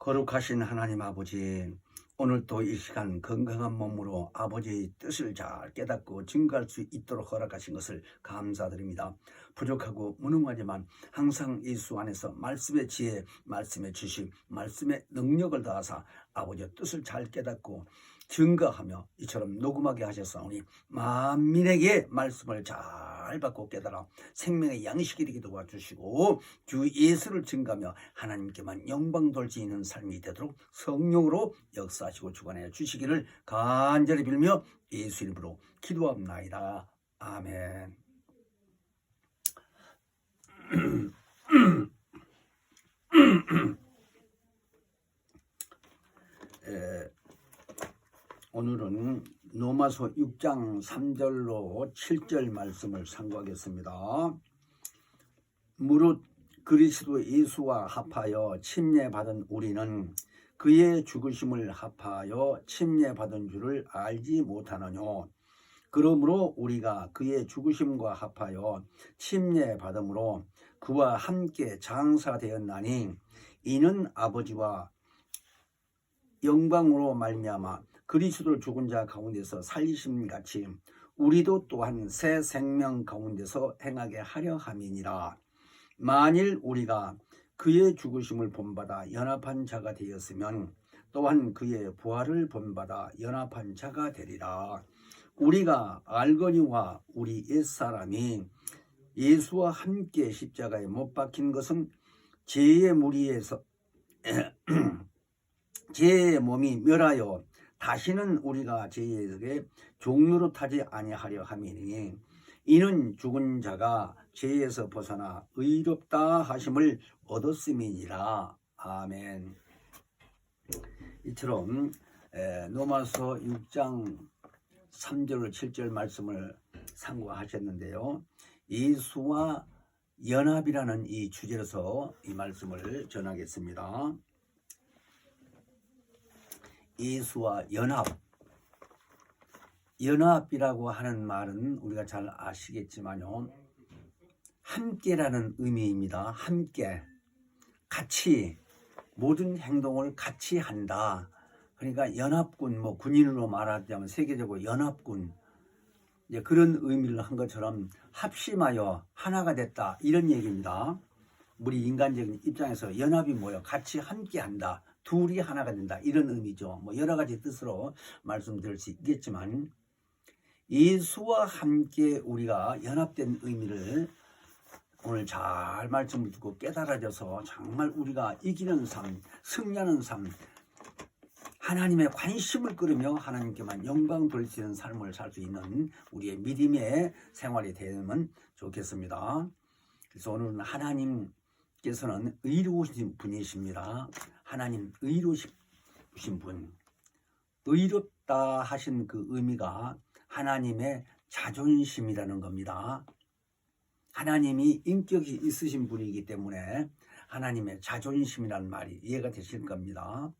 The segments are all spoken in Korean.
거룩하신 하나님 아버지, 오늘도 이 시간 건강한 몸으로 아버지의 뜻을 잘 깨닫고 증거할 수 있도록 허락하신 것을 감사드립니다. 부족하고 무능하지만 항상 예수 안에서 말씀의 지혜, 말씀의 지식, 말씀의 능력을 다하사 아버지의 뜻을 잘 깨닫고 증거하며 이처럼 녹음하게 하셨사오니 만민에게 말씀을 잘 받고 깨달아 생명의 양식이 되게 도와주시고 주 예수를 증거하며 하나님께만 영광 돌리는 삶이 되도록 성령으로 역사하시고 주관하여 주시기를 간절히 빌며 예수 이름으로 기도합나이다. 아멘. 오늘은 로마서 6장 3절로 7절 말씀을 상고하겠습니다. 무릇 그리스도 예수와 합하여 침례받은 우리는 그의 죽으심을 합하여 침례받은 줄을 알지 못하느냐. 그러므로 우리가 그의 죽으심과 합하여 침례받음으로 그와 함께 장사되었나니 이는 아버지와 영광으로 말미암아 그리스도를 죽은 자 가운데서 살리심 같이 우리도 또한 새 생명 가운데서 행하게 하려 함이니라. 만일 우리가 그의 죽으심을 본받아 연합한 자가 되었으면 또한 그의 부활을 본받아 연합한 자가 되리라. 우리가 알거니와 우리 옛사람이 예수와 함께 십자가에 못 박힌 것은 죄의 무리에서 죄의 몸이 멸하여 다시는 우리가 죄에게 종노릇하지 아니하려 함이니 이는 죽은 자가 죄에서 벗어나 의롭다 하심을 얻었음이니라. 아멘. 이처럼 로마서 6장 3절 7절 말씀을 상고하셨는데요. 예수와 연합이라는 이 주제로서 이 말씀을 전하겠습니다. 예수와 연합이라고 하는 말은 우리가 잘 아시겠지만요, 함께라는 의미입니다. 함께, 같이, 모든 행동을 같이 한다. 그러니까 연합군, 군인으로 말하자면 세계적으로 연합군, 이제 그런 의미를 한 것처럼 합심하여 하나가 됐다, 이런 얘기입니다. 우리 인간적인 입장에서 연합이 뭐예요? 같이 함께 한다, 둘이 하나가 된다, 이런 의미죠. 여러 가지 뜻으로 말씀드릴 수 있겠지만 예수와 함께 우리가 연합된 의미를 오늘 잘 말씀을 듣고 깨달아져서 정말 우리가 이기는 삶, 승리하는 삶, 하나님의 관심을 끌으며 하나님께만 영광 돌리는 삶을 살 수 있는 우리의 믿음의 생활이 되면 좋겠습니다. 그래서 오늘은 하나님께서는 의로우신 분이십니다. 하나님 의로우신 분, 의롭다 하신 그 의미가 하나님의 자존심이라는 겁니다. 하나님이 인격이 있으신 분이기 때문에 하나님의 자존심이라는 말이 이해가 되실 겁니다.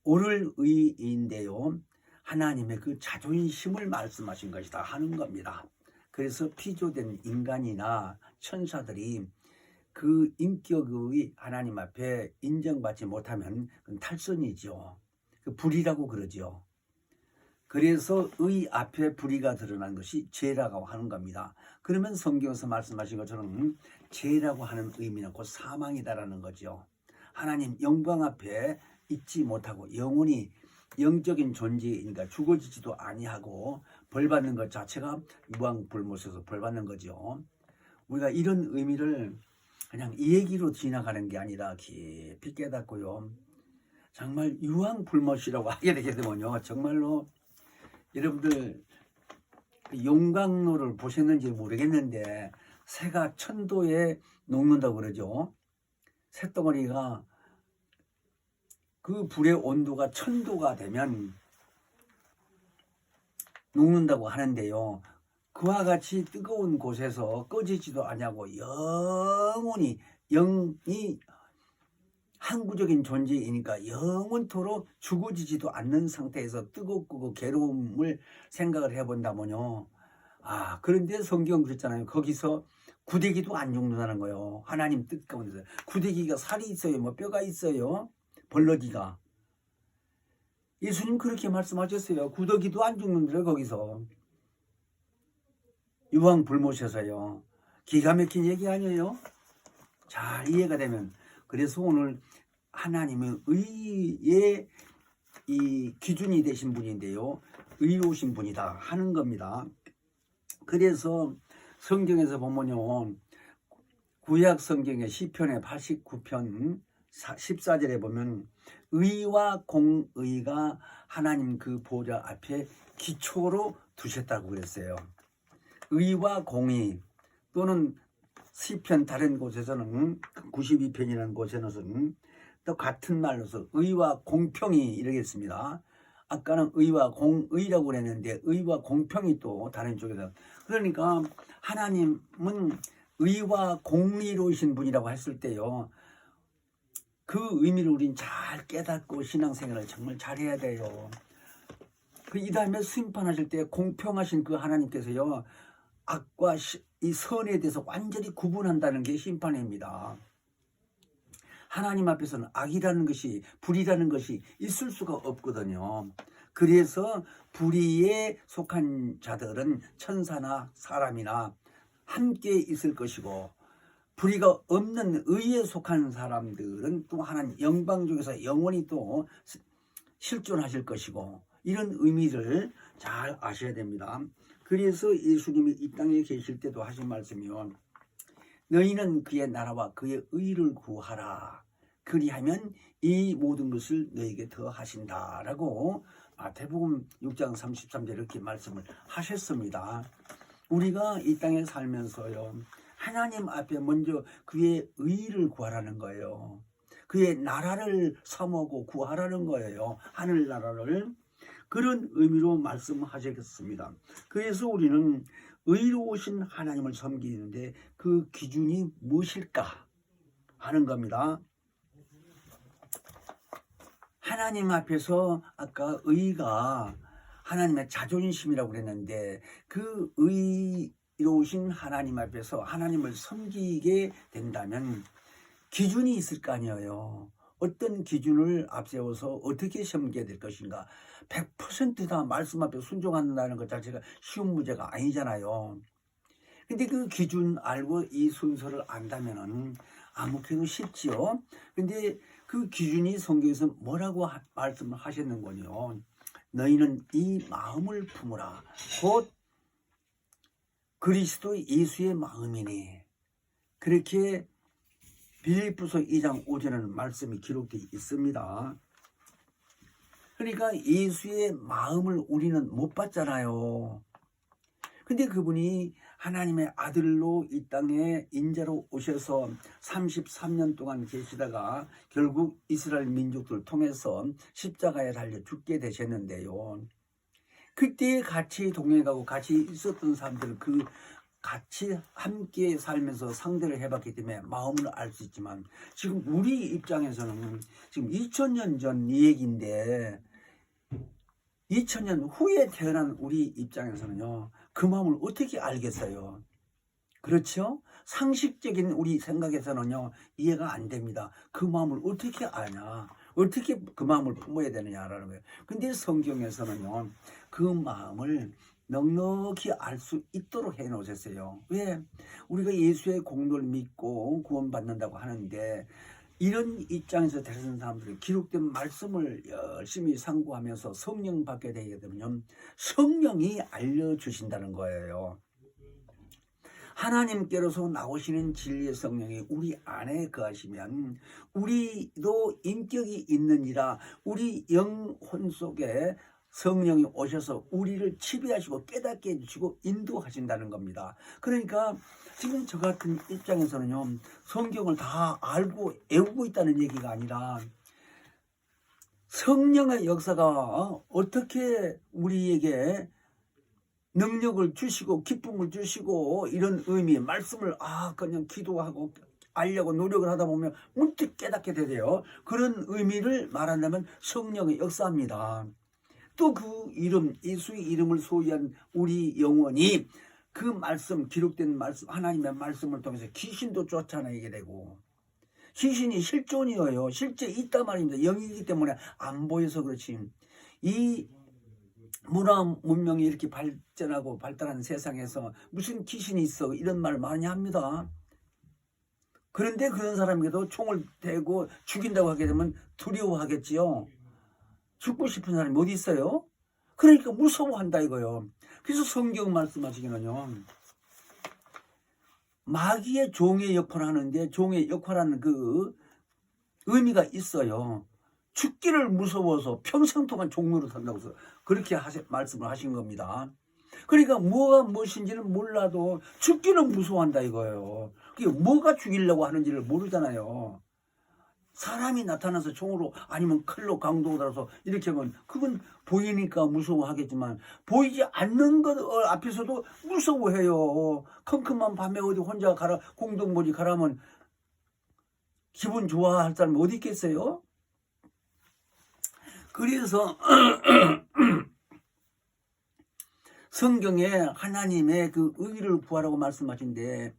오를 의인데요, 하나님의 그 자존심을 말씀하신 것이다 하는 겁니다. 그래서 피조된 인간이나 천사들이 그 인격의 하나님 앞에 인정받지 못하면 그건 탈선이죠. 그 불의라고 그러죠. 그래서 의 앞에 불의가 드러난 것이 죄라고 하는 겁니다. 그러면 성경에서 말씀하신 것처럼 죄라고 하는 의미는 곧 사망이다라는 거죠. 하나님 영광 앞에 있지 못하고 영원히 영적인 존재이니까 죽어지지도 아니하고 벌받는 것 자체가 유황불못에서 벌받는 거죠. 우리가 이런 의미를 그냥 이 얘기로 지나가는 게 아니라 깊이 깨닫고요, 정말 유황불못이라고 하게 되게 되면요, 정말로 여러분들 용광로를 보셨는지 모르겠는데 새가 천도에 녹는다고 그러죠. 새덩어리가 그 불의 온도가 1000도가 되면 녹는다고 하는데요, 그와 같이 뜨거운 곳에서 꺼지지도 아니하고 영원히 영이 항구적인 존재이니까 영원토록 죽어지지도 않는 상태에서 뜨겁고 괴로움을 생각을 해본다면요, 그런데 성경 그랬잖아요. 거기서 구데기도 안 죽는다는 거예요. 하나님 뜻 가운데서. 구데기가 살이 있어요? 뭐 뼈가 있어요? 벌러기가. 예수님 그렇게 말씀하셨어요. 구더기도 안 죽는데요, 거기서. 유황 불못에서요. 기가 막힌 얘기 아니에요? 잘 이해가 되면. 그래서 오늘 하나님의 의의 이 기준이 되신 분인데요. 의로우신 분이다 하는 겁니다. 그래서 성경에서 보면요. 구약 성경의 시편의 89편 14절에 보면 의와 공의가 하나님 그 보좌 앞에 기초로 두셨다고 그랬어요. 의와 공의 또는 시편 다른 곳에서는 92편이라는 곳에서는 또 같은 말로서 의와 공평이 이러겠습니다. 아까는 의와 공의라고 그랬는데 의와 공평이 또 다른 쪽에서 그러니까 하나님은 의와 공의로우신 분이라고 했을 때요. 그 의미를 우린 잘 깨닫고 신앙생활을 정말 잘해야 돼요. 이 다음에 심판하실 때 공평하신 그 하나님께서요. 악과 이 선에 대해서 완전히 구분한다는 게 심판입니다. 하나님 앞에서는 악이라는 것이 불이라는 것이 있을 수가 없거든요. 그래서 불의에 속한 자들은 천사나 사람이나 함께 있을 것이고 불의가 없는 의에 속한 사람들은 또 하나님 영광 중에서 영원히 또 실존하실 것이고 이런 의미를 잘 아셔야 됩니다. 그래서 예수님이 이 땅에 계실 때도 하신 말씀이요. 너희는 그의 나라와 그의 의를 구하라. 그리하면 이 모든 것을 너에게 더하신다라고 마태복음 6장 33절 이렇게 말씀을 하셨습니다. 우리가 이 땅에 살면서요. 하나님 앞에 먼저 그의 의를 구하라는 거예요. 그의 나라를 사모하고 구하라는 거예요. 하늘나라를. 그런 의미로 말씀하셨습니다. 그래서 우리는 의로우신 하나님을 섬기는데 그 기준이 무엇일까 하는 겁니다. 하나님 앞에서 아까 의가 하나님의 자존심이라고 그랬는데 그 의로우신 하나님 앞에서 하나님을 섬기게 된다면 기준이 있을 거 아니에요. 어떤 기준을 앞세워서 어떻게 섬겨야 될 것인가. 100% 다 말씀 앞에 순종한다는 것 자체가 쉬운 문제가 아니잖아요. 근데 그 기준 알고 이 순서를 안다면은 아무개도 쉽지요. 근데 그 기준이 성경에서 뭐라고 말씀을 하셨는군요. 너희는 이 마음을 품으라. 곧 그리스도 예수의 마음이니. 그렇게 빌립보서 2장 5절에는 말씀이 기록되어 있습니다. 그러니까 예수의 마음을 우리는 못 봤잖아요. 근데 그분이 하나님의 아들로 이 땅에 인자로 오셔서 33년 동안 계시다가 결국 이스라엘 민족들을 통해서 십자가에 달려 죽게 되셨는데요. 그때 같이 동행하고 같이 있었던 사람들은 그 같이 함께 살면서 상대를 해봤기 때문에 마음을 알 수 있지만 지금 우리 입장에서는 지금 2000년 전 얘기인데 2000년 후에 태어난 우리 입장에서는요. 그 마음을 어떻게 알겠어요? 그렇죠? 상식적인 우리 생각에서는요. 이해가 안 됩니다. 그 마음을 어떻게 아냐? 어떻게 그 마음을 품어야 되느냐라는 거예요. 근데 성경에서는요. 그 마음을 넉넉히 알 수 있도록 해 놓으셨어요. 왜? 우리가 예수의 공로를 믿고 구원받는다고 하는데 이런 입장에서 되는 사람들은 기록된 말씀을 열심히 상고하면서 성령 받게 되게 되면 성령이 알려주신다는 거예요. 하나님께로서 나오시는 진리의 성령이 우리 안에 거하시면 우리도 인격이 있느니라. 우리 영혼 속에 성령이 오셔서 우리를 지배하시고 깨닫게 해주시고 인도하신다는 겁니다. 그러니까 지금 저 같은 입장에서는요. 성경을 다 알고 애우고 있다는 얘기가 아니라 성령의 역사가 어떻게 우리에게 능력을 주시고 기쁨을 주시고 이런 의미 말씀을 그냥 기도하고 알려고 노력을 하다 보면 문득 깨닫게 되대요. 그런 의미를 말한다면 성령의 역사입니다. 또 그 이름 예수의 이름을 소유한 우리 영혼이 그 말씀, 기록된 말씀, 하나님의 말씀을 통해서 귀신도 쫓아내게 되고, 귀신이 실존이에요. 실제 있단 말입니다. 영이기 때문에 안 보여서 그렇지. 이 문화 문명이 이렇게 발전하고 발달한 세상에서 무슨 귀신이 있어 이런 말 많이 합니다. 그런데 그런 사람에게도 총을 대고 죽인다고 하게 되면 두려워하겠지요. 죽고 싶은 사람이 어디 있어요? 그러니까 무서워한다 이거요. 그래서 성경 말씀하시기는요, 마귀의 종의 역할을 하는데 종의 역할하는 그 의미가 있어요. 죽기를 무서워서 평생 동안 종로로 산다고 해서 그렇게 말씀을 하신 겁니다. 그러니까 뭐가 무엇인지는 몰라도 죽기는 무서워한다 이거예요. 그게 뭐가 죽이려고 하는지를 모르잖아요. 사람이 나타나서 총으로 아니면 칼로 강도로 달아서 이렇게 하면 그건 보이니까 무서워하겠지만 보이지 않는 것 앞에서도 무서워해요. 컴컴한 밤에 어디 혼자 가라 공동모지 가라면 기분 좋아할 사람이 어디 있겠어요? 그래서 성경에 하나님의 그 의를 구하라고 말씀하신데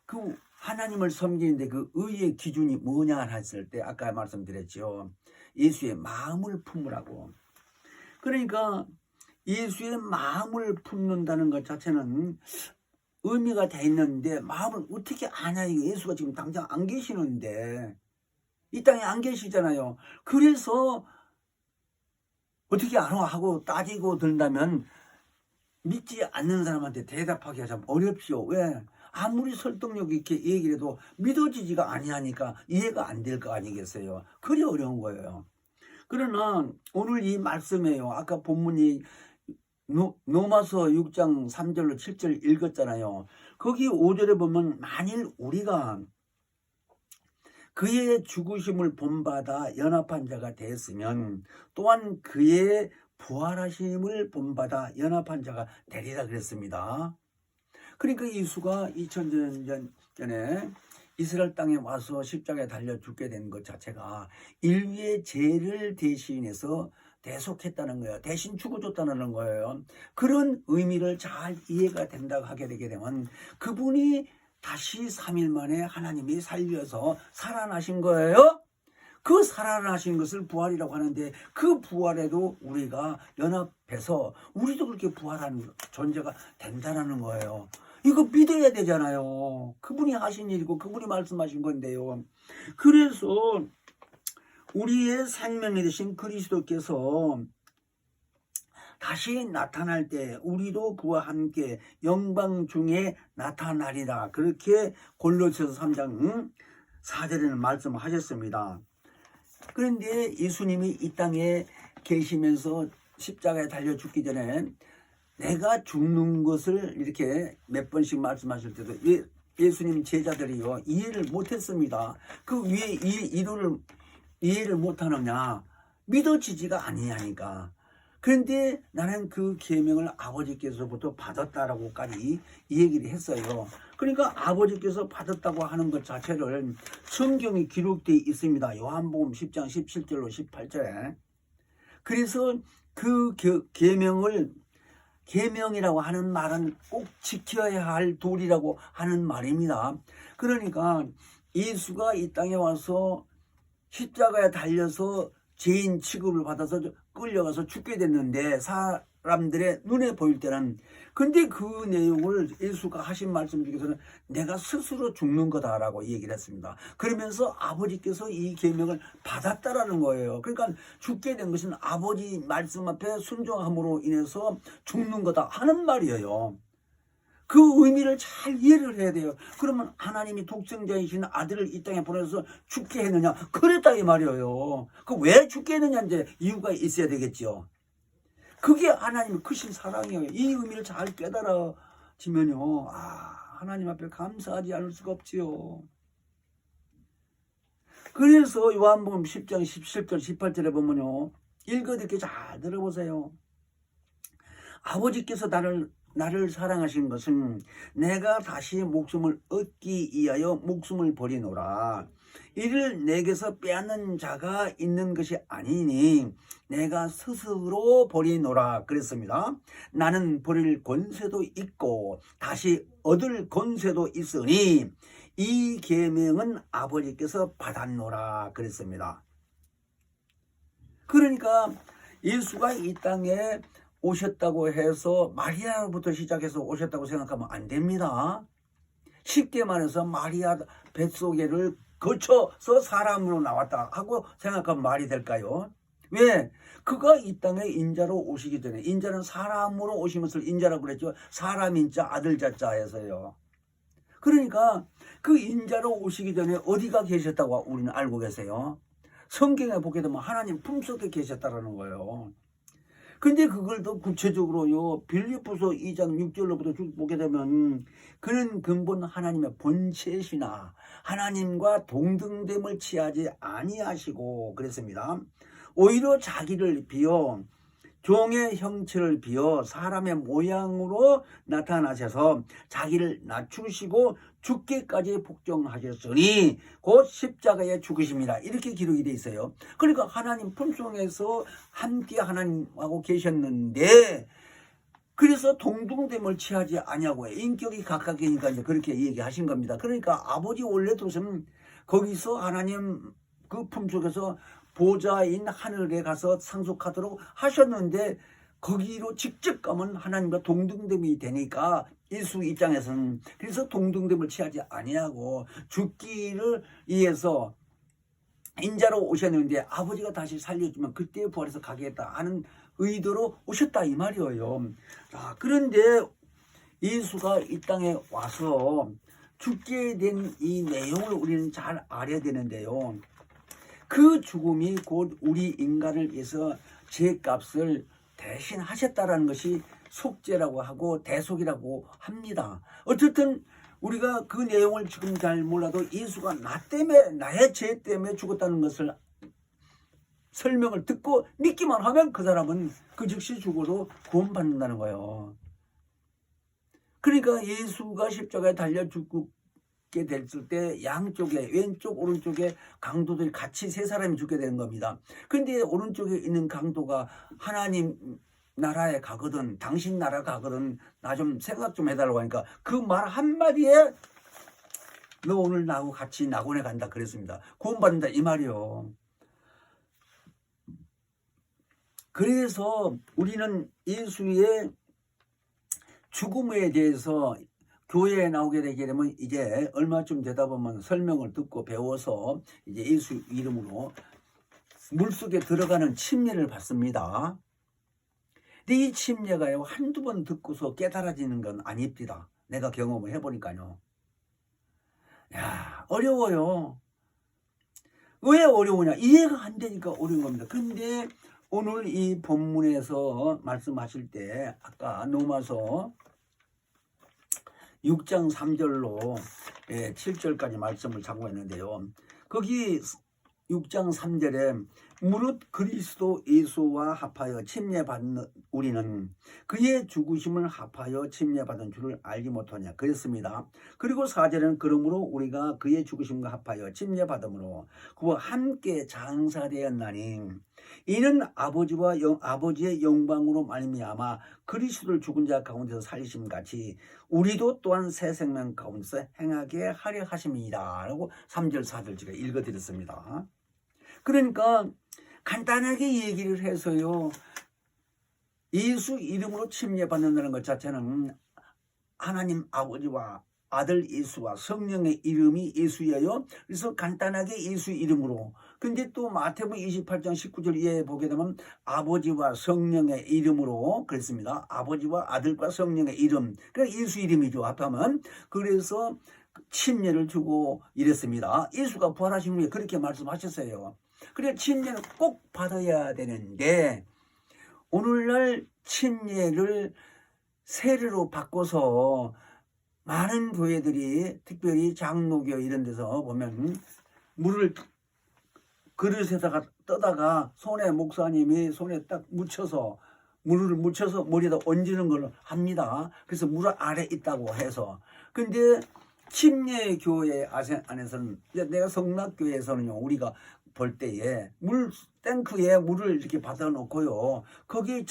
그 하나님을 섬기는데 그 의의 기준이 뭐냐 했을 때 아까 말씀드렸죠. 예수의 마음을 품으라고. 그러니까 예수의 마음을 품는다는 것 자체는 의미가 돼 있는데 마음을 어떻게 아냐 이거 예수가 지금 당장 안 계시는데 이 땅에 안 계시잖아요. 그래서 어떻게 알아 하고 따지고 든다면 믿지 않는 사람한테 대답하기가 참 어렵죠. 왜? 아무리 설득력 있게 얘기를 해도 믿어지지가 아니하니까 이해가 안 될 거 아니겠어요. 그리 어려운 거예요. 그러나 오늘 이 말씀에요. 아까 본문이 로마서 6장 3절로 7절 읽었잖아요. 거기 5절에 보면 만일 우리가 그의 죽으심을 본받아 연합한 자가 됐으면 또한 그의 부활하심을 본받아 연합한 자가 되리라 그랬습니다. 그러니까 예수가 2000년 전에 이스라엘 땅에 와서 십자가에 달려 죽게 된 것 자체가 인류의 죄를 대신해서 대속했다는 거예요. 대신 죽어줬다는 거예요. 그런 의미를 잘 이해가 된다고 하게 되게 되면 그분이 다시 3일 만에 하나님이 살려서 살아나신 거예요. 그 살아나신 것을 부활이라고 하는데 그 부활에도 우리가 연합해서 우리도 그렇게 부활하는 존재가 된다는 거예요. 이거 믿어야 되잖아요. 그분이 하신 일이고 그분이 말씀하신 건데요. 그래서 우리의 생명이 되신 그리스도께서 다시 나타날 때 우리도 그와 함께 영광 중에 나타나리라. 그렇게 골로새서 3장 4절에는 말씀하셨습니다. 그런데 예수님이 이 땅에 계시면서 십자가에 달려 죽기 전에 내가 죽는 것을 이렇게 몇 번씩 말씀하실 때도 예수님 제자들이요 이해를 못했습니다. 그 위에 이해를 못하느냐 믿어지지가 아니하니까. 그런데 나는 그 계명을 아버지께서부터 받았다라고까지 이 얘기를 했어요. 그러니까 아버지께서 받았다고 하는 것 자체를 성경에 기록되어 있습니다. 요한복음 10장 17절로 18절에. 그래서 그 계명이라고 하는 말은 꼭 지켜야 할 도리라고 하는 말입니다. 그러니까 예수가 이 땅에 와서 십자가에 달려서 죄인 취급을 받아서 끌려가서 죽게 됐는데 사람들의 눈에 보일 때는 근데 그 내용을 예수가 하신 말씀 중에서는 내가 스스로 죽는 거다라고 얘기를 했습니다. 그러면서 아버지께서 이 계명을 받았다라는 거예요. 그러니까 죽게 된 것은 아버지 말씀 앞에 순종함으로 인해서 죽는 거다 하는 말이에요. 그 의미를 잘 이해를 해야 돼요. 그러면 하나님이 독생자이신 아들을 이 땅에 보내서 죽게 했느냐? 그랬다 이 말이에요. 그 왜 죽게 했느냐 이제 이유가 있어야 되겠죠. 그게 하나님의 크신 사랑이에요. 이 의미를 잘 깨달아지면요, 하나님 앞에 감사하지 않을 수가 없지요. 그래서 요한복음 10장 17절 18절에 보면요, 읽어듣게 잘 들어보세요. 아버지께서 나를 사랑하신 것은 내가 다시 목숨을 얻기 위하여 목숨을 버리노라. 이를 내게서 빼앗는 자가 있는 것이 아니니 내가 스스로 버리노라 그랬습니다. 나는 버릴 권세도 있고 다시 얻을 권세도 있으니 이 계명은 아버지께서 받았노라 그랬습니다. 그러니까 예수가 이 땅에 오셨다고 해서 마리아로부터 시작해서 오셨다고 생각하면 안 됩니다. 쉽게 말해서 마리아 뱃속에를 거쳐서 사람으로 나왔다 하고 생각하면 말이 될까요? 왜? 그가 이 땅에 인자로 오시기 전에, 인자는 사람으로 오신 것을 인자라고 그랬죠. 사람 인자 아들 자자 해서요. 그러니까 그 인자로 오시기 전에 어디가 계셨다고 우리는 알고 계세요? 성경에 보게 되면 하나님 품속에 계셨다라는 거예요. 근데 그걸 더 구체적으로요, 빌립보서 2장 6절로부터 쭉 보게 되면 그는 근본 하나님의 본체시나 하나님과 동등됨을 취하지 아니하시고 그랬습니다. 오히려 자기를 비워 종의 형체를 비워 사람의 모양으로 나타나셔서 자기를 낮추시고 죽기까지 복종하셨으니 곧 십자가에 죽으십니다. 이렇게 기록이 되어 있어요. 그러니까 하나님 품속에서 함께 하나님하고 계셨는데 그래서 동등됨을 취하지 아니하고 인격이 각각이니까 이제 그렇게 얘기하신 겁니다. 그러니까 아버지 원래 도서는 거기서 하나님 그 품속에서 보좌인 하늘에 가서 상속하도록 하셨는데 거기로 직접 가면 하나님과 동등됨이 되니까 예수 입장에서는 그래서 동등됨을 취하지 아니하고 죽기를 위해서 인자로 오셨는데 아버지가 다시 살려주면 그때 부활해서 가겠다 하는 의도로 오셨다 이 말이에요. 자, 그런데 예수가 이 땅에 와서 죽게 된 이 내용을 우리는 잘 알아야 되는데요. 그 죽음이 곧 우리 인간을 위해서 죄값을 대신하셨다라는 것이 속죄라고 하고 대속이라고 합니다. 어쨌든 우리가 그 내용을 지금 잘 몰라도 예수가 나 때문에 나의 죄 때문에 죽었다는 것을 설명을 듣고 믿기만 하면 그 사람은 그 즉시 죽어도 구원받는다는 거예요. 그러니까 예수가 십자가에 달려 죽게 됐을 때 양쪽에 왼쪽 오른쪽에 강도들이 같이 세 사람이 죽게 되는 겁니다. 근데 오른쪽에 있는 강도가 하나님 나라에 가거든 당신 나라 가거든 나 좀 생각 좀 해달라고 하니까 그 말 한마디에 너 오늘 나하고 같이 낙원에 간다 그랬습니다. 구원받는다 이 말이요. 그래서 우리는 예수의 죽음에 대해서 교회에 나오게 되게 되면 이제 얼마쯤 되다 보면 설명을 듣고 배워서 이제 예수 이름으로 물속에 들어가는 침례를 받습니다. 근데 이 침례가요 한두 번 듣고서 깨달아지는 건 아닙니다. 내가 경험을 해보니까요. 야, 어려워요. 왜 어려우냐? 이해가 안 되니까 어려운 겁니다. 근데 오늘 이 본문에서 말씀하실 때 아까 로마서 6장 3절로 7절까지 말씀을 참고했는데요. 거기 6장 3절에 무릇 그리스도 예수와 합하여 침례받는 우리는 그의 죽으심을 합하여 침례받은 줄을 알지 못하냐 그랬습니다. 그리고 4절에는 그러므로 우리가 그의 죽으심과 합하여 침례받음으로 그와 함께 장사되었나니 이는 아버지의 영광으로 말미암아 그리스도를 죽은 자 가운데서 살리심 같이 우리도 또한 새 생명 가운데서 행하게 하려 하심이다 라고 3절 4절 제가 읽어드렸습니다. 그러니까 간단하게 얘기를 해서요 예수 이름으로 침례받는다는 것 자체는 하나님 아버지와 아들 예수와 성령의 이름이 예수예요. 그래서 간단하게 예수 이름으로. 근데 또 마태복음 28장 19절 이하에 보게 되면 아버지와 성령의 이름으로 그랬습니다. 아버지와 아들과 성령의 이름. 그러니까 예수 이름이죠. 합하면. 그래서 침례를 주고 이랬습니다. 예수가 부활하신 후에 그렇게 말씀하셨어요. 그래 침례는 꼭 받아야 되는데 오늘날 침례를 세례로 바꿔서 많은 교회들이 특별히 장로교 이런 데서 보면 물을 그릇에다가 떠다가 손에 목사님이 손에 딱 묻혀서 물을 묻혀서 머리에다 얹는 걸 합니다. 그래서 물 아래 있다고 해서 근데 침례교회 안에서는 내가 성락교회에서는요 우리가 볼 때에 탱크에 물을 이렇게 받아 놓고요 거기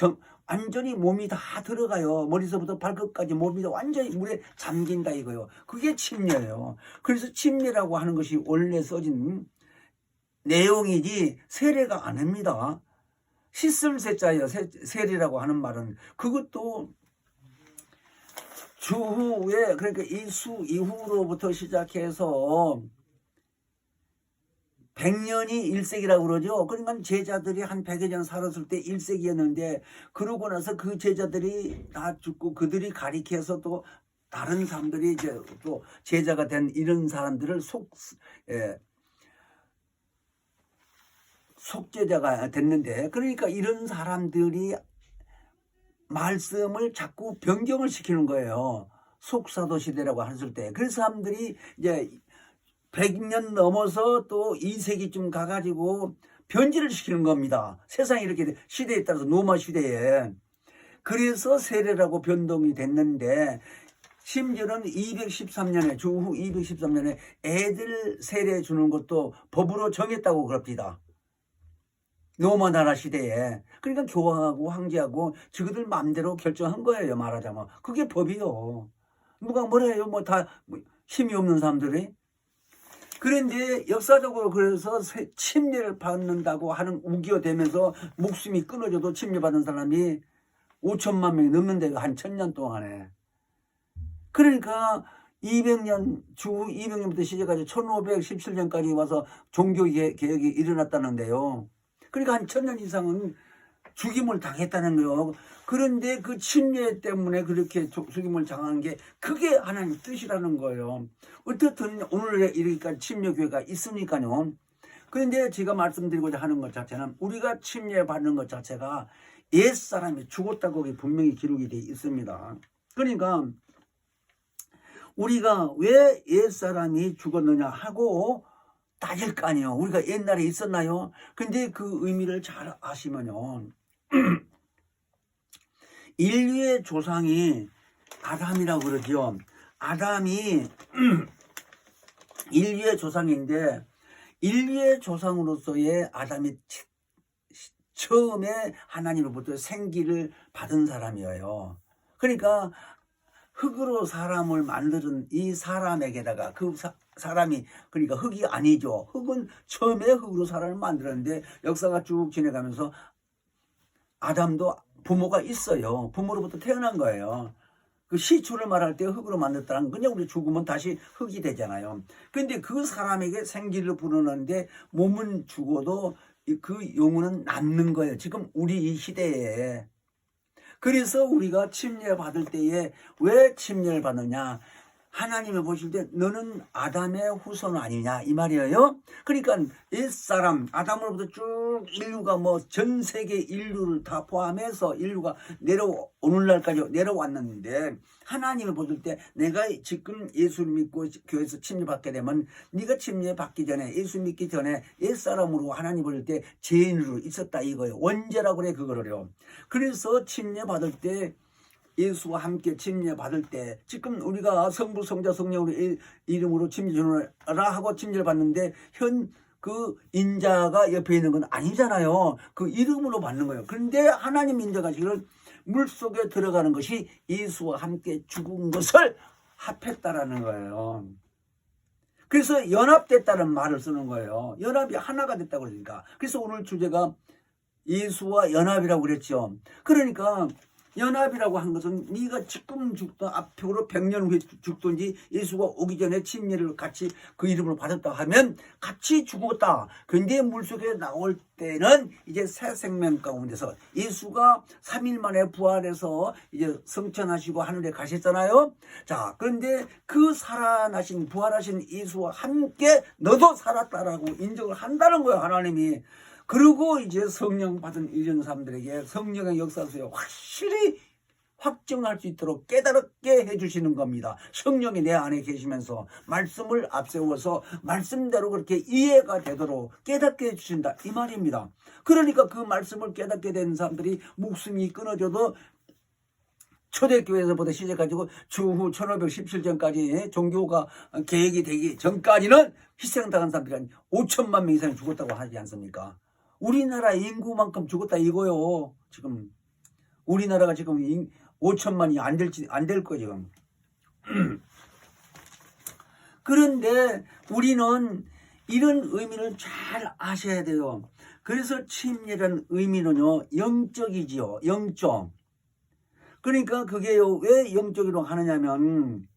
완전히 몸이 다 들어가요. 머리서부터 발끝까지 몸이 다 완전히 물에 잠긴다 이거요. 그게 침례예요. 그래서 침례라고 하는 것이 원래 써진 내용이지 세례가 아닙니다. 씻을 세자예요. 세례라고 하는 말은 그것도 주후에 그러니까 이수 이후로부터 시작해서 100년이 1세기라고 그러죠. 그러니까 제자들이 한 100여 년 살았을 때 1세기였는데 그러고 나서 그 제자들이 다 죽고 그들이 가리켜서 또 다른 사람들이 이제 또 제자가 된 이런 사람들을 속죄자가 됐는데 그러니까 이런 사람들이 말씀을 자꾸 변경을 시키는 거예요. 속사도 시대라고 했을 때. 그래서 사람들이 이제 100년 넘어서 또 2세기쯤 가가지고 변질을 시키는 겁니다. 세상이 이렇게 시대에 따라서 노마 시대에. 그래서 세례라고 변동이 됐는데 심지어는 213년에 주후 213년에 애들 세례 주는 것도 법으로 정했다고 그럽니다. 로마 나라 시대에. 그러니까 교황하고 황제하고 저그들 마음대로 결정한 거예요. 말하자면 그게 법이요. 누가 뭐라 해요. 뭐 다 힘이 없는 사람들이. 그런데 역사적으로 그래서 침례를 받는다고 하는 우겨대면서 목숨이 끊어져도 침례받은 사람이 5천만 명이 넘는데 한 1000년 동안에. 그러니까 200년 주후 200년부터 시작해서 1517년까지 와서 종교개혁이 일어났다는데요. 그러니까 한 1000년 이상은 죽임을 당했다는 거예요. 그런데 그 침례 때문에 그렇게 죽임을 당한 게 그게 하나님 뜻이라는 거예요. 어떻든 오늘 이렇게까지 침례교회가 있으니까요. 그런데 제가 말씀드리고자 하는 것 자체는 우리가 침례 받는 것 자체가 옛사람이 죽었다고 분명히 기록이 되어 있습니다. 그러니까 우리가 왜 옛사람이 죽었느냐 하고 따질 거 아니에요. 우리가 옛날에 있었나요? 근데 그 의미를 잘 아시면요. 인류의 조상이 아담이라고 그러죠. 아담이 인류의 조상인데 인류의 조상으로서의 아담이 처음에 하나님으로부터 생기를 받은 사람이에요. 그러니까 흙으로 사람을 만드는 이 사람에게다가 그 사람이 그러니까 흙이 아니죠. 흙은 처음에 흙으로 사람을 만들었는데 역사가 쭉 지나가면서 아담도 부모가 있어요. 부모로부터 태어난 거예요. 그 시초를 말할 때 흙으로 만들었다는 그냥 우리 죽으면 다시 흙이 되잖아요. 그런데 그 사람에게 생기를 부르는데 몸은 죽어도 그 영혼은 남는 거예요. 지금 우리 이 시대에. 그래서 우리가 침례 받을 때에 왜 침례를 받느냐? 하나님이 보실 때 너는 아담의 후손 아니냐 이 말이에요. 그러니까 옛사람 아담으로부터 쭉 인류가 뭐 전 세계 인류를 다 포함해서 인류가 오늘날까지 내려왔는데 하나님이 보실 때 내가 지금 예수를 믿고 교회에서 침례 받게 되면 네가 침례 받기 전에 예수 믿기 전에 옛사람으로 하나님 보실 때 죄인으로 있었다 이거예요. 원죄라고 그래 그거를요. 그래서 침례 받을 때 예수와 함께 침례 받을 때 지금 우리가 성부 성자 성령으로 이름으로 침례 주노라 하고 침례를 받는데 현 그 인자가 옆에 있는 건 아니잖아요. 그 이름으로 받는 거예요. 그런데 하나님 인자가 지금 물속에 들어가는 것이 예수와 함께 죽은 것을 합했다라는 거예요. 그래서 연합됐다는 말을 쓰는 거예요. 연합이 하나가 됐다고 그러니까. 그래서 오늘 주제가 예수와 연합이라고 그랬죠. 그러니까 연합이라고 한 것은 네가 지금 죽든 앞으로 100년 후에 죽든지 예수가 오기 전에 침례를 같이 그 이름으로 받았다 하면 같이 죽었다. 근데 물속에 나올 때는 이제 새 생명 가운데서 예수가 3일 만에 부활해서 이제 성천하시고 하늘에 가셨잖아요. 자, 그런데 그 살아나신 부활하신 예수와 함께 너도 살았다라고 인정을 한다는 거예요, 하나님이. 그리고 이제 성령 받은 이런 사람들에게 성령의 역사에서 확실히 확정할 수 있도록 깨달게 해주시는 겁니다. 성령이 내 안에 계시면서 말씀을 앞세워서 말씀대로 그렇게 이해가 되도록 깨닫게 해주신다 이 말입니다. 그러니까 그 말씀을 깨닫게 된 사람들이 목숨이 끊어져도 초대교회에서부터 시작해가지고 주후 1517년까지 종교가 계획이 되기 전까지는 희생당한 사람들이 한 5천만 명 이상이 죽었다고 하지 않습니까? 우리나라 인구만큼 죽었다 이거요. 지금 우리나라가 지금 5천만이 안 될 거 지금. 그런데 우리는 이런 의미를 잘 아셔야 돼요. 그래서 침례라는 의미는요, 영적이지요. 영적. 그러니까 그게요, 왜 영적이라고 하느냐면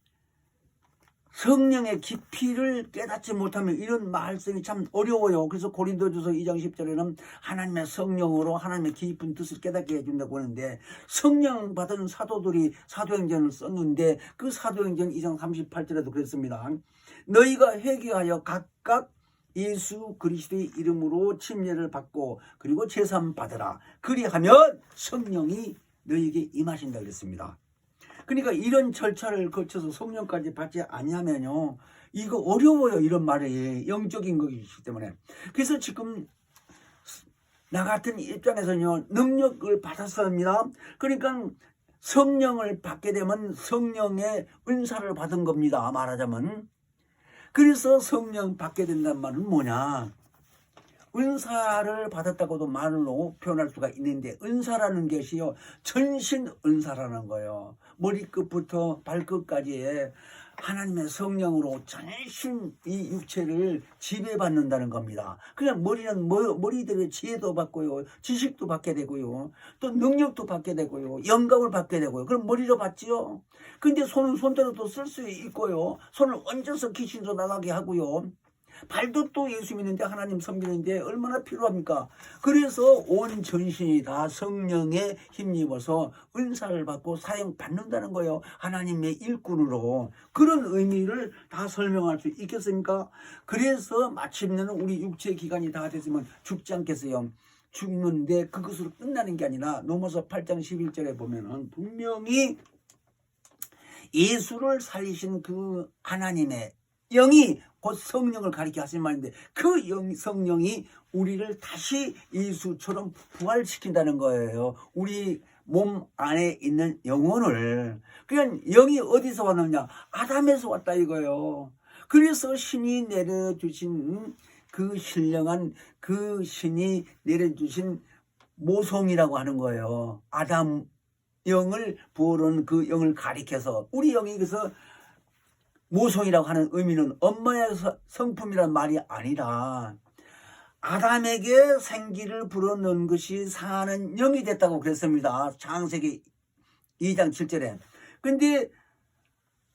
성령의 깊이를 깨닫지 못하면 이런 말씀이 참 어려워요. 그래서 고린도전서 2장 10절에는 하나님의 성령으로 하나님의 깊은 뜻을 깨닫게 해준다고 하는데, 성령 받은 사도들이 사도행전을 썼는데 그 사도행전 2장 38절에도 그랬습니다. 너희가 회개하여 각각 예수 그리스도의 이름으로 침례를 받고 그리고 제사함 받으라. 그리하면 성령이 너희에게 임하신다 그랬습니다. 그러니까 이런 절차를 거쳐서 성령까지 받지 아니하면요, 이거 어려워요. 이런 말이 영적인 것이기 때문에. 그래서 지금 나 같은 입장에서는요, 능력을 받았습니다. 그러니까 성령을 받게 되면 성령의 은사를 받은 겁니다. 말하자면. 그래서 성령 받게 된다는 말은 뭐냐? 은사를 받았다고도 말로 표현할 수가 있는데, 은사라는 것이요, 전신 은사라는 거예요. 머리끝부터 발끝까지의 하나님의 성령으로 전신 이 육체를 지배받는다는 겁니다. 그냥 머리는 머리대로 지혜도 받고요, 지식도 받게 되고요, 또 능력도 받게 되고요, 영감을 받게 되고요. 그럼 머리로 받지요. 근데 손은 손대로 또 쓸 수 있고요, 손을 얹어서 귀신도 나가게 하고요, 발도 또 예수 믿는데 하나님 섬기는데 얼마나 필요합니까? 그래서 온 전신이 다 성령에 힘입어서 은사를 받고 사용받는다는 거예요. 하나님의 일꾼으로. 그런 의미를 다 설명할 수 있겠습니까? 그래서 마침내는 우리 육체 기간이 다 됐으면 죽지 않겠어요? 죽는데 그것으로 끝나는 게 아니라 로마서 8장 11절에 보면은 분명히 예수를 살리신 그 하나님의 영이 곧 성령을 가리켜 하신 말인데, 그 성령이 우리를 다시 예수처럼 부활시킨다는 거예요. 우리 몸 안에 있는 영혼을. 그냥 영이 어디서 왔느냐? 아담에서 왔다 이거예요. 그래서 신이 내려주신 그 신령한 그 신이 내려주신 모성이라고 하는 거예요. 아담 영을 부어놓은 그 영을 가리켜서, 우리 영이 그래서 모성이라고 하는 의미는 엄마의 성품이란 말이 아니라 아담에게 생기를 불어넣은 것이 사는 영이 됐다고 그랬습니다. 창세기 2장 7절에. 근데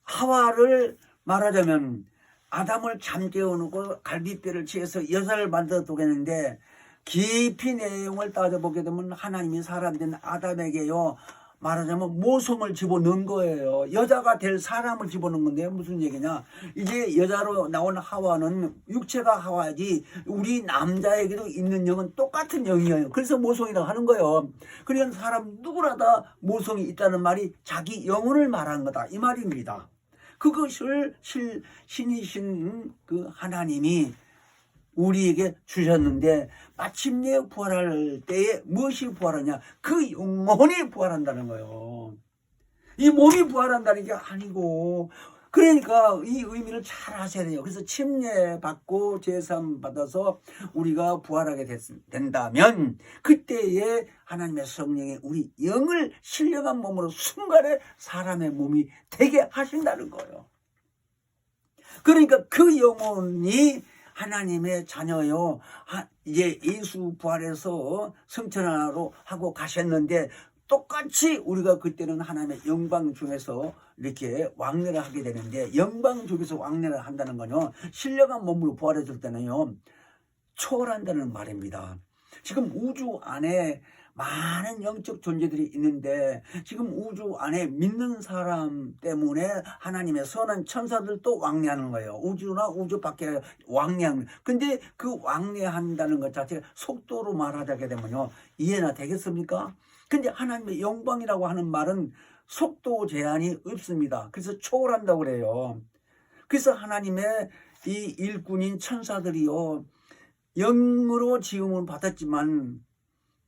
하와를 말하자면 아담을 잠재워 놓고 갈비뼈를 치해서 여자를 만들어 두겠는데, 깊이 내용을 따져보게 되면 하나님이 사람 된 아담에게요, 말하자면 모성을 집어넣은 거예요. 여자가 될 사람을 집어넣은 건데 무슨 얘기냐? 이제 여자로 나온 하와는 육체가 하와지 우리 남자에게도 있는 영은 똑같은 영이에요. 그래서 모성이라고 하는 거예요. 그러니까 사람 누구나 다 모성이 있다는 말이 자기 영혼을 말하는 거다 이 말입니다. 그것을 신이신 그 하나님이 우리에게 주셨는데, 마침내 부활할 때에 무엇이 부활하냐? 그 영혼이 부활한다는 거예요. 이 몸이 부활한다는 게 아니고, 그러니까 이 의미를 잘 아셔야 돼요. 그래서 침례 받고 제사함 받아서 우리가 부활하게 된다면, 그때에 하나님의 성령이 우리 영을 신령한 몸으로 순간에 사람의 몸이 되게 하신다는 거예요. 그러니까 그 영혼이 하나님의 자녀요, 이제 예수 부활해서 성천하로 하고 가셨는데, 똑같이 우리가 그때는 하나님의 영광 중에서 이렇게 왕래를 하게 되는데, 영광 중에서 왕래를 한다는 건요, 신령한 몸으로 부활해질 때는요, 초월한다는 말입니다. 지금 우주 안에 많은 영적 존재들이 있는데, 지금 우주 안에 믿는 사람 때문에 하나님의 선한 천사들도 왕래하는 거예요. 우주나 우주 밖에 왕래하는. 근데 그 왕래한다는 것 자체가 속도로 말하자게 되면요, 이해나 되겠습니까? 근데 하나님의 영광이라고 하는 말은 속도 제한이 없습니다. 그래서 초월한다고 그래요. 그래서 하나님의 이 일꾼인 천사들이요, 영으로 지음을 받았지만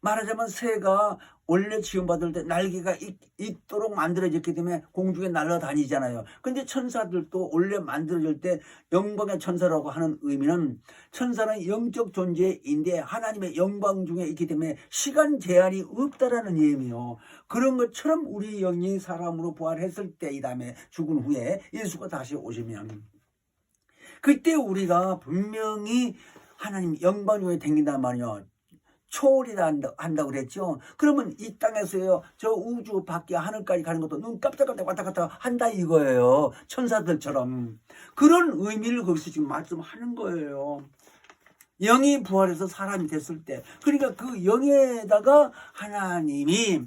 말하자면 새가 원래 지음받을 때 날개가 있도록 만들어졌기 때문에 공중에 날아다니잖아요. 근데 천사들도 원래 만들어질 때 영광의 천사라고 하는 의미는 천사는 영적 존재인데 하나님의 영광 중에 있기 때문에 시간 제한이 없다라는 의미예요. 그런 것처럼 우리 영이 사람으로 부활했을 때 이 다음에 죽은 후에 예수가 다시 오시면 그때 우리가 분명히 하나님 영광 중에 댕긴단 말이에요. 초월이다 한다고 그랬죠. 그러면 이 땅에서요 저 우주 밖에 하늘까지 가는 것도 눈 깜짝깜짝 왔다 갔다 한다 이거예요. 천사들처럼. 그런 의미를 거기서 지금 말씀하는 거예요. 영이 부활해서 사람이 됐을 때, 그러니까 그 영에다가 하나님이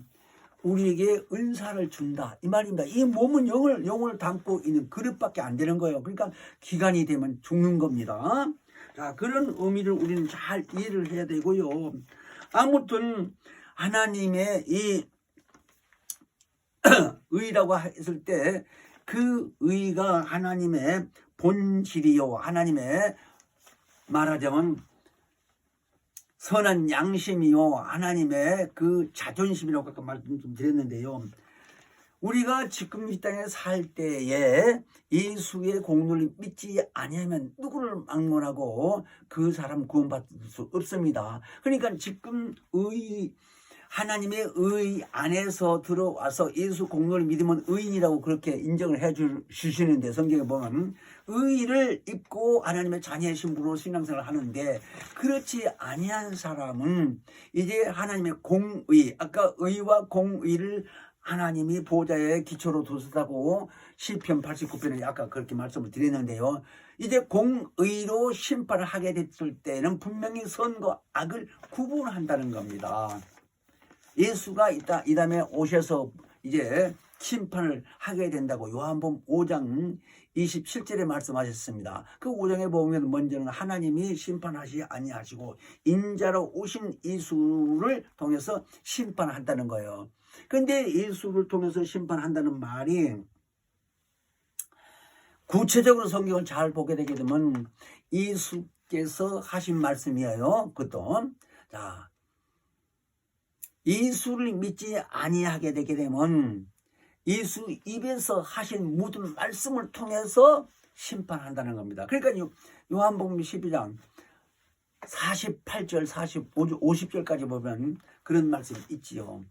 우리에게 은사를 준다 이 말입니다. 이 몸은 영을 담고 있는 그릇밖에 안 되는 거예요. 그러니까 기간이 되면 죽는 겁니다. 자, 그런 의미를 우리는 잘 이해를 해야 되고요. 아무튼 하나님의 이 의라고 했을 때 그 의가 하나님의 본질이요, 하나님의 말하자면 선한 양심이요, 하나님의 그 자존심이라고 아까 말씀 좀 드렸는데요. 우리가 지금 이 땅에 살 때에 예수의 공로를 믿지 아니하면 누구를 막론하고 그 사람 구원받을 수 없습니다. 그러니까 지금 하나님의 의 안에서 들어와서 예수 공로를 믿으면 의인이라고 그렇게 인정을 해 주시는데, 성경에 보면 의를 입고 하나님의 자녀의 신분으로 신앙생활을 하는데, 그렇지 아니한 사람은 이제 하나님의 공의, 아까 의와 공의를 하나님이 보좌의 기초로 두셨다고 시편 89편에 아까 그렇게 말씀을 드렸는데요. 이제 공의로 심판을 하게 됐을 때는 분명히 선과 악을 구분한다는 겁니다. 예수가 이 다음에 오셔서 이제 심판을 하게 된다고 요한복음 5장 27절에 말씀하셨습니다. 그 5장에 보면 먼저는 하나님이 심판하시 아니하시고 인자로 오신 예수를 통해서 심판한다는 거예요. 그런데 예수를 통해서 심판한다는 말이 구체적으로 성경을 잘 보게 되게 되면 예수께서 하신 말씀이에요. 그것도 자, 예수를 믿지 아니하게 되게 되면 예수 입에서 하신 모든 말씀을 통해서 심판한다는 겁니다. 그러니까 요한복음 12장 48절, 50절까지 보면 그런 말씀이 있지요.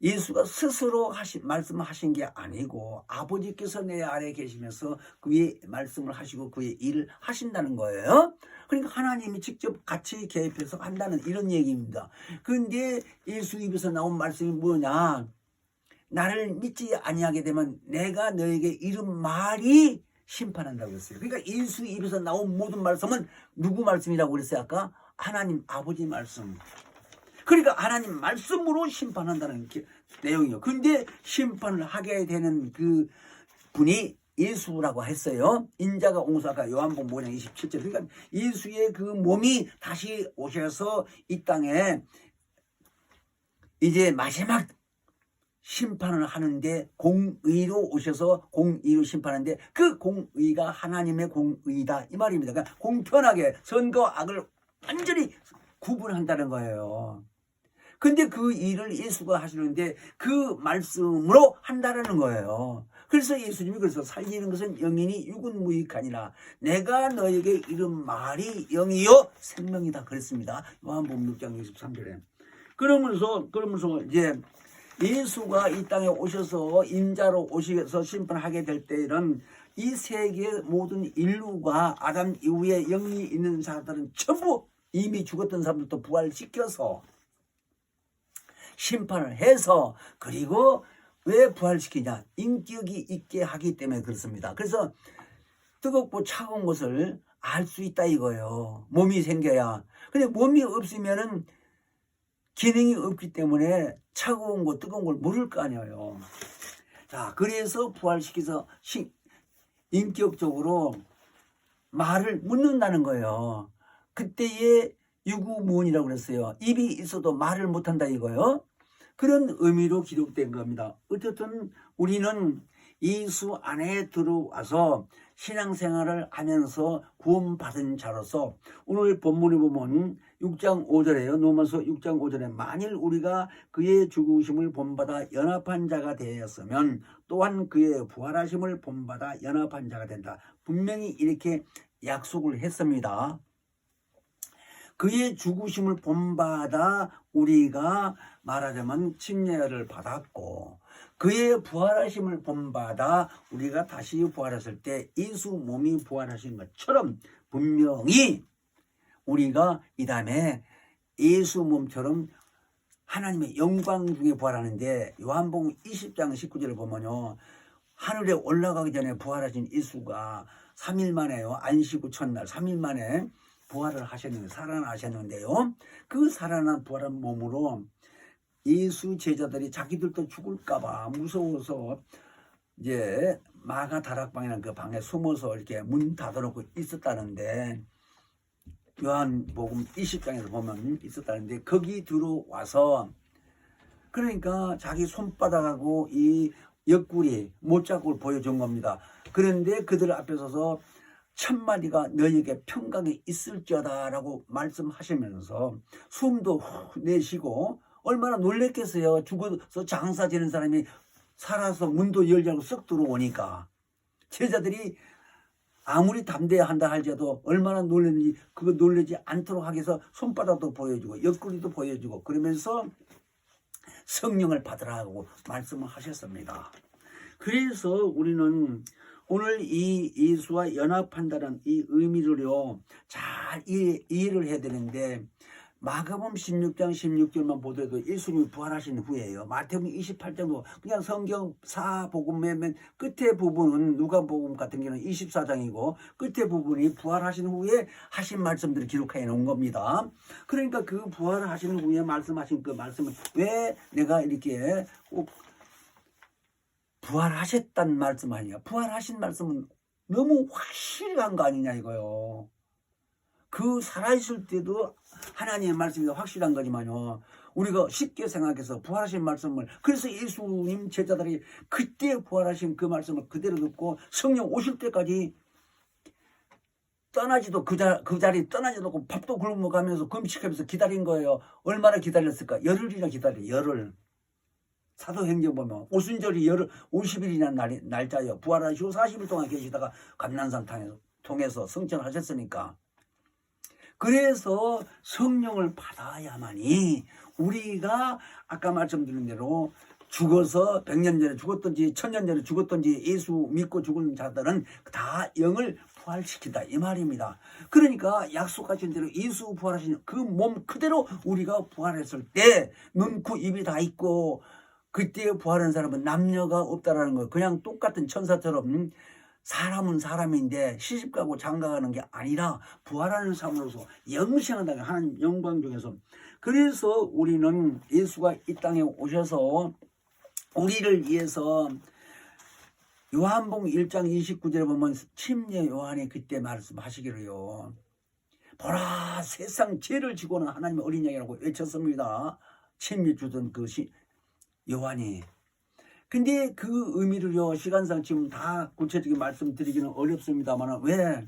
예수가 스스로 말씀하신 게 아니고 아버지께서 내 아래 계시면서 그의 말씀을 하시고 그의 일을 하신다는 거예요. 그러니까 하나님이 직접 같이 개입해서 한다는 이런 얘기입니다. 그런데 예수 입에서 나온 말씀이 뭐냐? 나를 믿지 아니하게 되면 내가 너에게 이런 말이 심판한다고 했어요. 그러니까 예수 입에서 나온 모든 말씀은 누구 말씀이라고 그랬어요? 아까 하나님 아버지 말씀. 그러니까 하나님 말씀으로 심판한다는 내용이요. 근데 심판을 하게 되는 그 분이 예수라고 했어요. 인자가 옹사가 요한복음 5장 27절. 그러니까 예수의 그 몸이 다시 오셔서 이 땅에 이제 마지막 심판을 하는데 공의로 오셔서 공의로 심판하는데 그 공의가 하나님의 공의다 이 말입니다. 그러니까 공평하게 선과 악을 완전히 구분한다는 거예요. 근데 그 일을 예수가 하시는데 그 말씀으로 한다라는 거예요. 그래서 예수님이 그래서 살리는 것은 영이니 육은 무익하니라. 내가 너에게 이런 말이 영이요 생명이다 그랬습니다. 요한복음 6장 23절에. 그러면서 이제 예수가 이 땅에 오셔서 인자로 오셔서 심판하게 될 때에는 이 세계 모든 인류가 아담 이후에 영이 있는 자들은 전부 이미 죽었던 사람들도 부활시켜서 심판을 해서, 그리고 왜 부활시키냐? 인격이 있게 하기 때문에 그렇습니다. 그래서 뜨겁고 차가운 것을 알 수 있다 이거예요. 몸이 생겨야. 근데 몸이 없으면은 기능이 없기 때문에 차가운 거 뜨거운 걸 모를 거 아니에요. 자, 그래서 부활시켜서 인격적으로 말을 묻는다는 거예요. 그때의 유구무원이라고 그랬어요. 입이 있어도 말을 못한다 이거요. 그런 의미로 기록된 겁니다. 어쨌든 우리는 예수 안에 들어와서 신앙생활을 하면서 구원받은 자로서 오늘 본문에 보면 6장 5절에요. 로마서 6장 5절에 만일 우리가 그의 죽으심을 본받아 연합한 자가 되었으면 또한 그의 부활하심을 본받아 연합한 자가 된다. 분명히 이렇게 약속을 했습니다. 그의 죽으심을 본받아 우리가 말하자면 침례를 받았고 그의 부활하심을 본받아 우리가 다시 부활했을 때 예수 몸이 부활하신 것처럼 분명히 우리가 이 다음에 예수 몸처럼 하나님의 영광 중에 부활하는데 요한복음 20장 19절을 보면요. 하늘에 올라가기 전에 부활하신 예수가 3일 만에요. 안식 후 첫날 3일 만에 부활을 하셨는데 살아나셨는데요. 그 살아난 부활한 몸으로 예수 제자들이 자기들도 죽을까봐 무서워서 이제 마가 다락방이라는 그 방에 숨어서 이렇게 문 닫아놓고 있었다는데 요한복음 20장에서 보면 있었다는데 거기 들어와서 그러니까 자기 손바닥하고 이 옆구리 못자국을 보여준 겁니다. 그런데 그들 앞에 서서 1000마디가 너희에게 평강이 있을지어다 라고 말씀하시면서 숨도 후 내쉬고 얼마나 놀랬겠어요. 죽어서 장사 지는 사람이 살아서 문도 열지 않고 썩 들어오니까 제자들이 아무리 담대한다 할지라도 얼마나 놀랐는지 그거 놀라지 않도록 하기 위해서 손바닥도 보여주고 옆구리도 보여주고 그러면서 성령을 받으라고 말씀을 하셨습니다. 그래서 우리는 오늘 이 예수와 연합한다는 이 의미를요 잘 이해를 해야 되는데 마가복음 16장 16절만 보더라도 예수님이 부활하신 후에요. 마태복음 28장도 그냥 성경 사복음의 맨 끝에 부분은 누가복음 같은 경우는 24장이고 끝에 부분이 부활하신 후에 하신 말씀들을 기록해 놓은 겁니다. 그러니까 그 부활하신 후에 말씀하신 그 말씀을 왜 내가 이렇게 꼭 부활하셨단 말씀 아니야. 부활하신 말씀은 너무 확실한 거 아니냐 이거요. 그 살아있을 때도 하나님의 말씀이 확실한 거지만요. 우리가 쉽게 생각해서 부활하신 말씀을 그래서 예수님 제자들이 그때 부활하신 그 말씀을 그대로 듣고 성령 오실 때까지 떠나지도 그 자리 떠나지도 않고 밥도 굶어 가면서 금식하면서 기다린 거예요. 얼마나 기다렸을까? 열흘이나 기다려. 열흘. 사도행전 보면 오순절이 열흘 50일이나 날짜예요. 부활하시고 40일 동안 계시다가 감난산 통해서 성천하셨으니까. 그래서 성령을 받아야만이 우리가 아까 말씀드린 대로 죽어서 100년 전에 죽었든지 1000년 전에 죽었든지 예수 믿고 죽은 자들은 다 영을 부활시킨다 이 말입니다. 그러니까 약속하신 대로 예수 부활하신 그 몸 그대로 우리가 부활했을 때 눈, 코, 입이 다 있고 그때 부활한 사람은 남녀가 없다라는 거 그냥 똑같은 천사처럼 사람은 사람인데 시집가고 장가가는 게 아니라 부활하는 삶으로서 영생한다는 하나님 영광 중에서 그래서 우리는 예수가 이 땅에 오셔서 우리를 위해서 요한복음 1장 29절에 보면 침례 요한이 그때 말씀하시기로요. 보라 세상 죄를 지고는 하나님의 어린 양이라고 외쳤습니다. 침례 주던 그 요한이. 근데 그 의미를요 시간상 지금 다 구체적인 말씀드리기는 어렵습니다만 왜?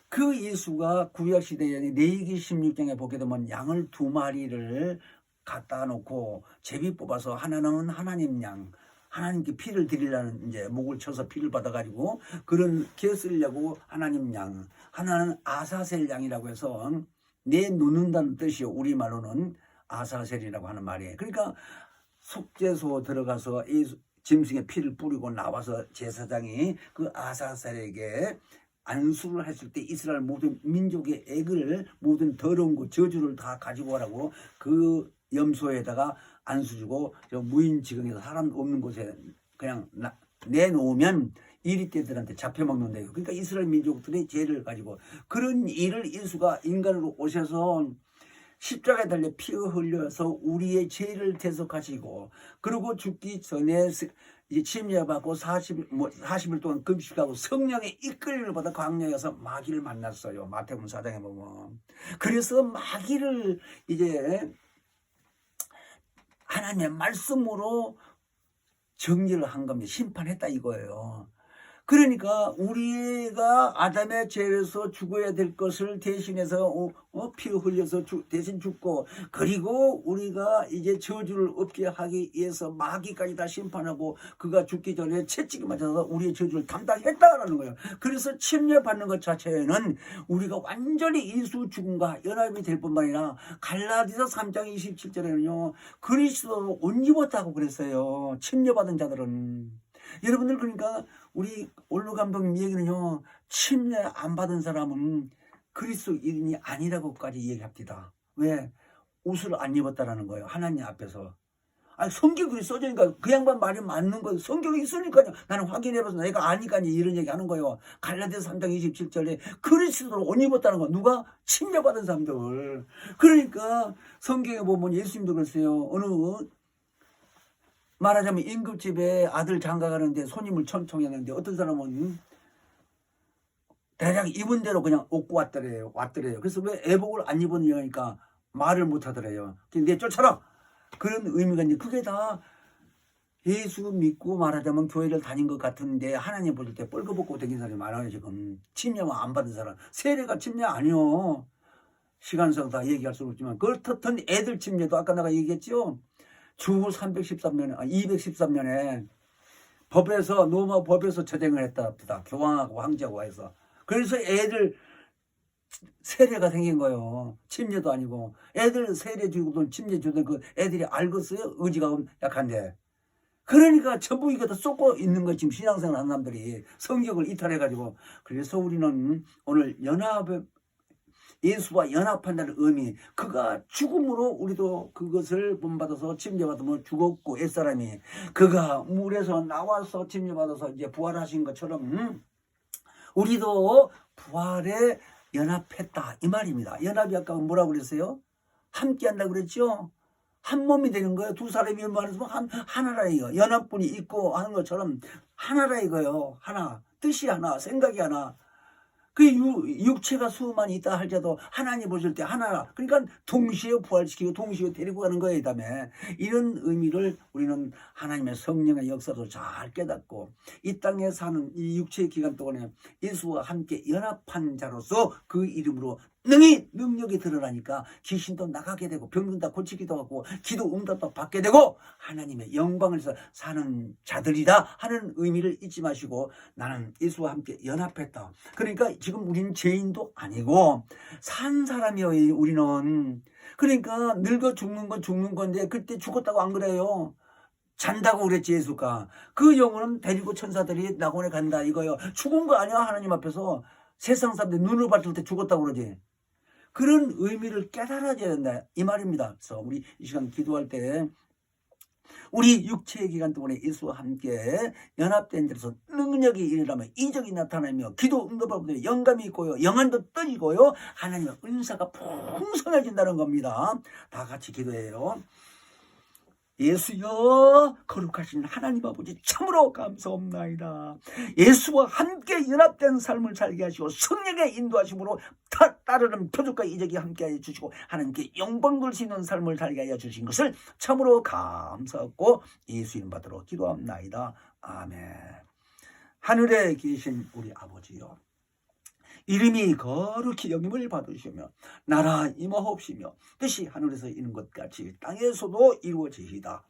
그 예수가 구약시대에 레위기 16장에 보게 되면 양을 2마리를 갖다 놓고 제비 뽑아서 하나는 하나님 양 하나님께 피를 드리려는 이제 목을 쳐서 피를 받아가지고 그렇게 쓰려고 하나님 양 하나는 아사셀 양이라고 해서 내놓는다는 뜻이요. 우리말로는 아사셀이라고 하는 말이에요. 그러니까 속죄소 들어가서 이 짐승의 피를 뿌리고 나와서 제사장이 그 아사셀에게 안수를 했을 때 이스라엘 모든 민족의 액을 모든 더러운 것 저주를 다 가지고 오라고 그 염소에다가 안수 주고 저 무인지경에서 사람 없는 곳에 그냥 내놓으면 이리떼들한테 잡혀먹는데요. 그러니까 이스라엘 민족들의 죄를 가지고 그런 일을 예수가 인간으로 오셔서 십자가에 달려 피 흘려서 우리의 죄를 대속하시고 그리고 죽기 전에 이제 침례받고 40일 동안 금식하고 성령의 이끌림을 받아 광야에서 마귀를 만났어요. 마태복음 4장에 보면. 그래서 마귀를 이제 하나님의 말씀으로 정리를 한 겁니다. 심판했다 이거예요. 그러니까 우리가 아담의 죄에서 죽어야 될 것을 대신해서 피를 흘려서 대신 죽고, 그리고 우리가 이제 저주를 없게 하기 위해서 마귀까지 다 심판하고 그가 죽기 전에 채찍에 맞아서 우리의 저주를 담당했다라는 거예요. 그래서 침례받는 것 자체는 우리가 완전히 예수 죽음과 연합이 될 뿐만 아니라 갈라디아서 3장 27절에는요 그리스도로 옷 입었다고 그랬어요. 침례받은 자들은. 여러분들, 그러니까 우리 올로 감독님 얘기는요, 침례 안 받은 사람은 그리스도인이 아니라고까지 얘기합니다. 왜? 옷을 안 입었다라는 거예요. 하나님 앞에서. 아니, 성경이 그렇게 써지니까 그 양반 말이 맞는 거예요. 성경이 있으니까요. 나는 확인해봐서 내가 아니까 이런 얘기 하는 거예요. 갈라디아서 3장 27절에 그리스도로 옷 입었다는 거. 누가? 침례받은 사람들. 그러니까 성경에 보면 예수님도 그랬어요. 어느 말하자면 임금집에 아들 장가 가는데 손님을 초청했는데 어떤 사람은 대략 입은 대로 그냥 옷고 왔더래요. 그래서 왜 애복을 안 입었냐니까 말을 못 하더래요. 내쫓아라! 그런 의미가 있는데, 그게 다 예수 믿고 말하자면 교회를 다닌 것 같은데 하나님 보실 때 뻘거벗고 다니는 사람이 많아요. 지금 침례만 안 받은 사람. 세례가 침례 아니요. 시간상 다 얘기할 수 없지만 그렇던 애들 침례도 아까 내가 얘기했죠. 주 213년에 로마 법에서 제정을 했답니다. 교황하고 황제하고 해서. 그래서 애들 세례가 생긴 거예요. 침례도 아니고. 애들 세례 주고도 침례 주던 그 애들이 알겠어요? 의지가 약한데. 그러니까 전부 이거 다 쏟고 있는 거 지금 신앙생활 하는 사람들이 성경을 이탈해가지고. 그래서 우리는 오늘 예수와 연합한다는 의미, 그가 죽음으로 우리도 그것을 본받아서 침례받으면 죽었고, 옛사람이 그가 물에서 나와서 침례받아서 이제 부활하신 것처럼 우리도 부활에 연합했다 이 말입니다. 연합이 아까 뭐라고 그랬어요? 함께 한다고 그랬죠? 한 몸이 되는 거예요. 두 사람이 연합해서 하나라 이거. 연합분이 있고 하는 것처럼 하나라 이거요. 하나, 뜻이 하나, 생각이 하나. 그 육체가 수만 있다 할지라도 하나님 보실 때 하나라. 그러니까 동시에 부활시키고 동시에 데리고 가는 거예요. 그다음에 이런 의미를 우리는 하나님의 성령의 역사도 잘 깨닫고 이 땅에 사는 이 육체의 기간 동안에 예수와 함께 연합한 자로서 그 이름으로 능력이 드러나니까 귀신도 나가게 되고 병든 다 고치기도 하고 기도 응답도 받게 되고 하나님의 영광을 사는 자들이다 하는 의미를 잊지 마시고, 나는 예수와 함께 연합했다. 그러니까 지금 우리는 죄인도 아니고 산 사람이에요. 우리는. 그러니까 늙어 죽는 건 죽는 건데 그때 죽었다고 안 그래요. 잔다고 그랬지 예수가. 그 영혼은 데리고 천사들이 낙원에 간다 이거요. 죽은 거 아니야. 하나님 앞에서 세상 사람들 눈을 봤을 때 죽었다고 그러지. 그런 의미를 깨달아야 된다 이 말입니다. 그래서 우리 이 시간 기도할 때 우리 육체의 기간 동안에 예수와 함께 연합된 데서 능력이 일어나며 이적이 나타나며 기도 응답하고 영감이 있고요, 영안도 떠지고요, 하나님의 은사가 풍성해진다는 겁니다. 다 같이 기도해요. 예수여, 거룩하신 하나님 아버지 참으로 감사옵나이다. 예수와 함께 연합된 삶을 살게 하시고 성령의 인도하심으로 따르는 표적과 이적이 함께하여 주시고 하나님께 영광 돌 수 있는 삶을 살게 하여 주신 것을 참으로 감사하고 예수 이름 받들어 기도합나이다. 아멘. 하늘에 계신 우리 아버지여, 이름이 거룩히 여김을 받으시며 나라 임하옵시며 뜻이 하늘에서 이룬 것 같이 땅에서도 이루어지이다.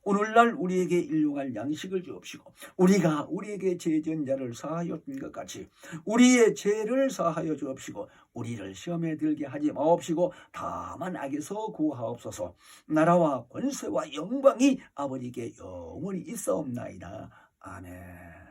오늘날 우리에게 일용할 양식을 주옵시고 우리가 우리에게 죄 지은 자를 사하여 준 것 같이 우리의 죄를 사하여 주옵시고 우리를 시험에 들게 하지 마옵시고 다만 악에서 구하옵소서. 나라와 권세와 영광이 아버지께 영원히 있사옵나이다. 아멘.